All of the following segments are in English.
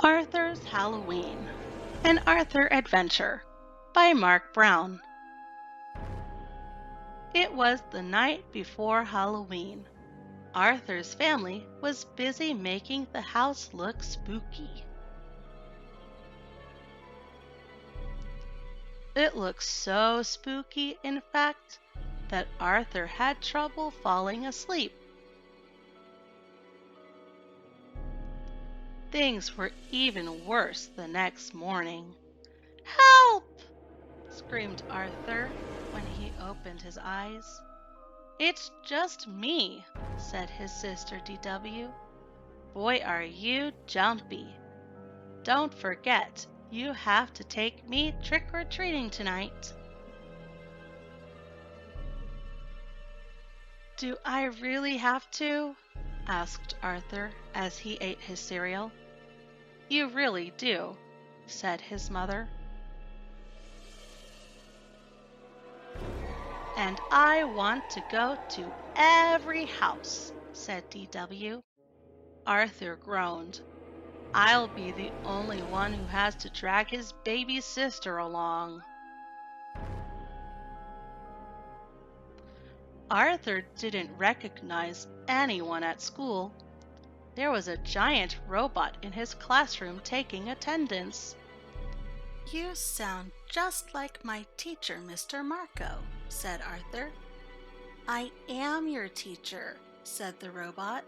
Arthur's Halloween, an Arthur adventure by Marc Brown. It was the night before Halloween. Arthur's family was busy making the house look spooky. It looked so spooky, in fact, that Arthur had trouble falling asleep. Things were even worse the next morning. "Help!" screamed Arthur when he opened his eyes. "It's just me," said his sister DW. "Boy, are you jumpy. Don't forget, you have to take me trick-or-treating tonight." "Do I really have to?" asked Arthur as he ate his cereal. "You really do," said his mother. "And I want to go to every house," said DW. Arthur groaned. "I'll be the only one who has to drag his baby sister along." Arthur didn't recognize anyone at school. There was a giant robot in his classroom taking attendance. "You sound just like my teacher, Mr. Marco," said Arthur. "I am your teacher," said the robot.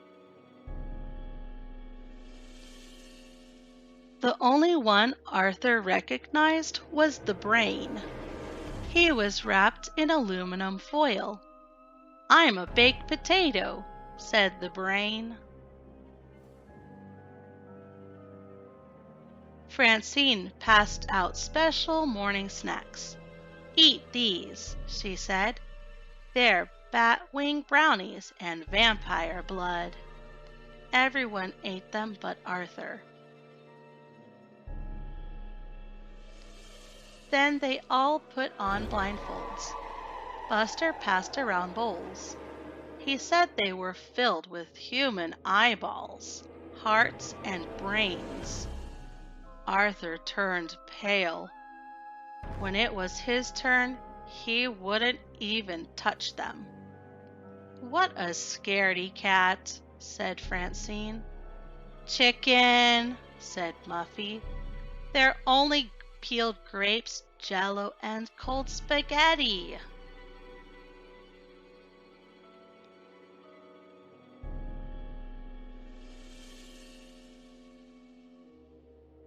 The only one Arthur recognized was the brain. He was wrapped in aluminum foil. "I'm a baked potato," said the brain. Francine passed out special morning snacks. "Eat these," she said. "They're bat-wing brownies and vampire blood." Everyone ate them but Arthur. Then they all put on blindfolds. Buster passed around bowls. He said they were filled with human eyeballs, hearts, and brains. Arthur turned pale. When it was his turn, he wouldn't even touch them. "What a scaredy cat," said Francine. "Chicken," said Muffy. "They're only peeled grapes, jello, and cold spaghetti."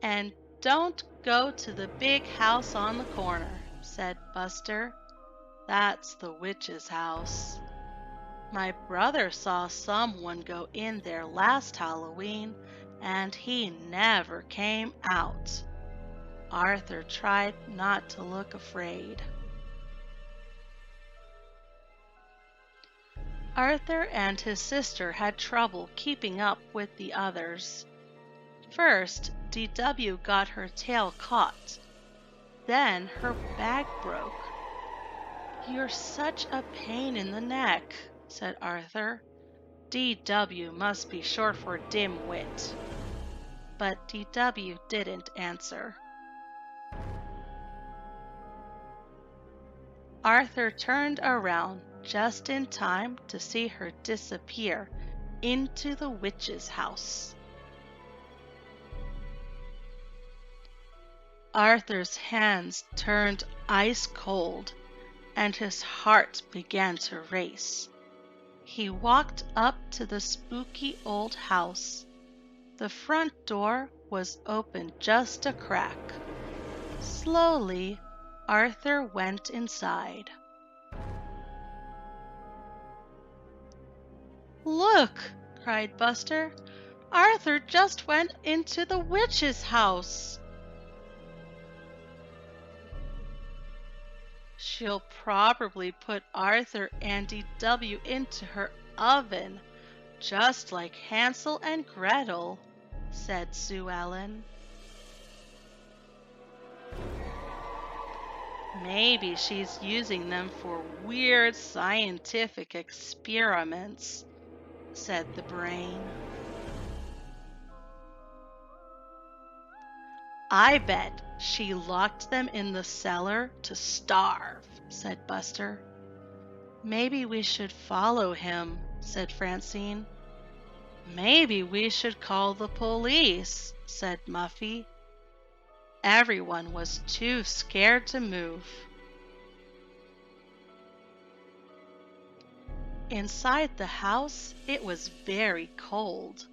"And don't go to the big house on the corner," said Buster. "That's the witch's house. My brother saw someone go in there last Halloween, and he never came out." Arthur tried not to look afraid. Arthur and his sister had trouble keeping up with the others. First, DW got her tail caught. Then her bag broke. "You're such a pain in the neck," said Arthur. "DW must be short for dim-wit." But DW didn't answer. Arthur turned around just in time to see her disappear into the witch's house. Arthur's hands turned ice cold, and his heart began to race. He walked up to the spooky old house. The front door was open just a crack. Slowly, Arthur went inside. "Look!" cried Buster. "Arthur just went into the witch's house." "She'll probably put Arthur and DW into her oven, just like Hansel and Gretel," said Sue Ellen. "Maybe she's using them for weird scientific experiments," said the brain. I bet she locked them in the cellar to starve, said Buster. Maybe we should follow him, said Francine. Maybe we should call the police, said Muffy. Everyone was too scared to move. Inside the house, it was very cold.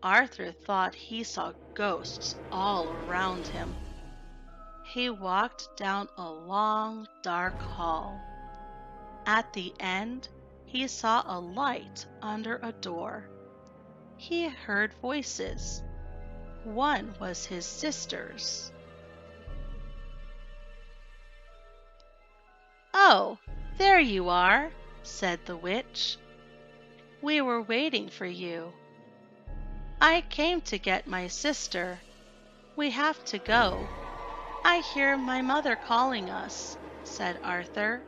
Arthur thought he saw ghosts all around him. He walked down a long, dark hall. At the end, he saw a light under a door. He heard voices. One was his sister's. "Oh, there you are," said the witch. "We were waiting for you." "I came to get my sister. We have to go. I hear my mother calling us," said Arthur.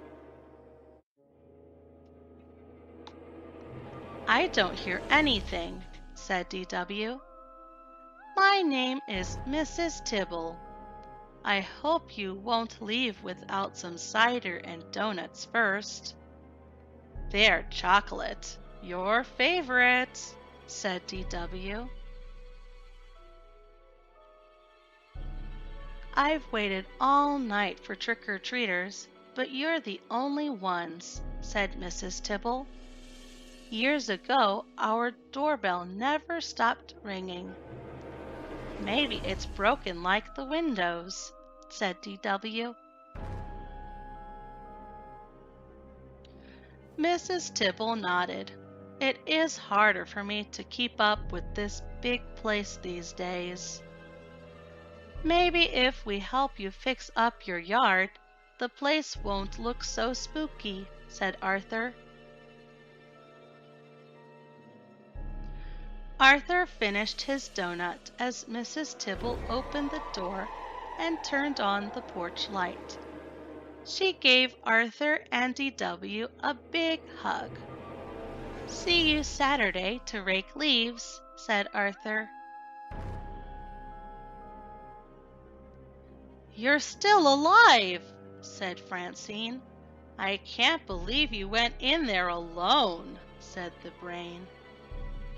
"I don't hear anything," said DW. "My name is Mrs. Tibble. I hope you won't leave without some cider and donuts first." "They're chocolate, your favorite," said DW. "I've waited all night for trick-or-treaters, but you're the only ones," said Mrs. Tibble. "Years ago, our doorbell never stopped ringing." "Maybe it's broken like the windows," said DW. Mrs. Tibble nodded. "It is harder for me to keep up with this big place these days." "Maybe if we help you fix up your yard, the place won't look so spooky," said Arthur. Arthur finished his donut as Mrs. Tibble opened the door and turned on the porch light. She gave Arthur and DW a big hug. "See you Saturday to rake leaves," said Arthur. "You're still alive," said Francine. "I can't believe you went in there alone," said the brain.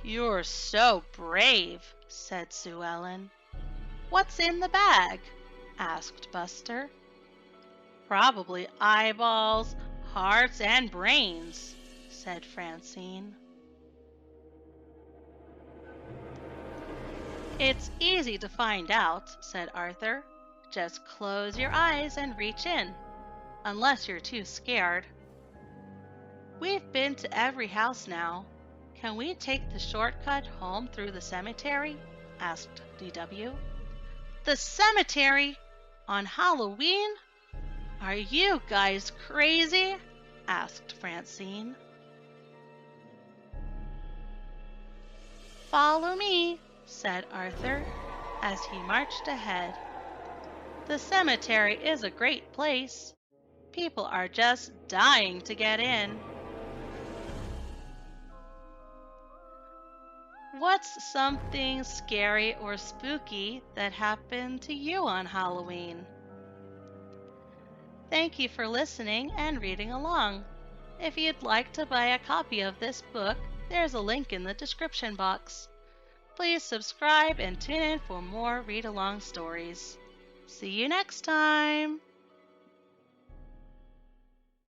"You're so brave," said Sue Ellen. "What's in the bag?" asked Buster. "Probably eyeballs, hearts, and brains," said Francine. "It's easy to find out," said Arthur. "Just close your eyes and reach in, unless you're too scared." "We've been to every house now. Can we take the shortcut home through the cemetery?" asked DW. "The cemetery? On Halloween? Are you guys crazy?" asked Francine. "Follow me," said Arthur as he marched ahead. "The cemetery is a great place. People are just dying to get in." What's something scary or spooky that happened to you on Halloween? Thank you for listening and reading along. If you'd like to buy a copy of this book, there's a link in the description box. Please subscribe and tune in for more read-along stories. See you next time!